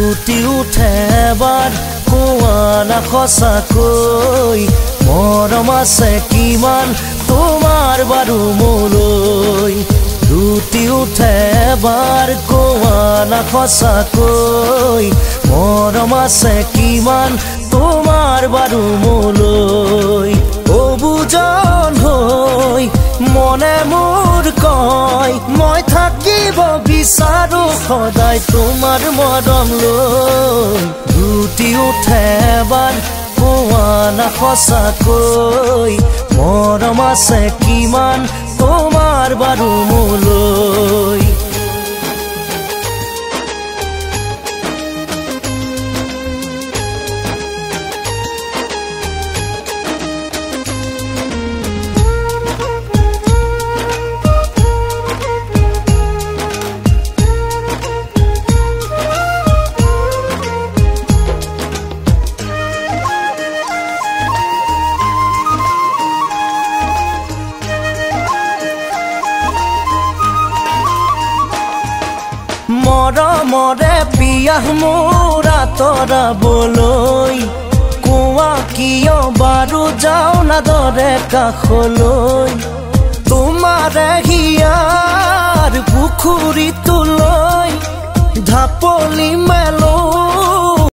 লুটি উঠে এবাৰ কোৱা না সঁচাকৈ মৰম আছে কিমান তোমাৰ বাৰু মোলৈ লুটি উঠে এবাৰ কোৱা না সঁচাকৈ মৰম আছে কিমান তোমাৰ বাৰু মোলৈ অবুজন হৈ মনে মোৰ কয় মই থাকিব বিচাৰো সদায় তোমাৰ মৰম লৈ লুটি উঠে এবাৰ কোৱা না সঁচাকৈ মৰম আছে কিমান তোমাৰ বাৰু মোলৈ মৰমৰে পিয়াহ মোৰ আঁতৰাবলৈ কোৱা কিয় বাৰু যাওঁ না দৰে কাষলৈ তোমাৰে হিয়াৰ পুখুৰীটোলৈ ঢাপলি মেলো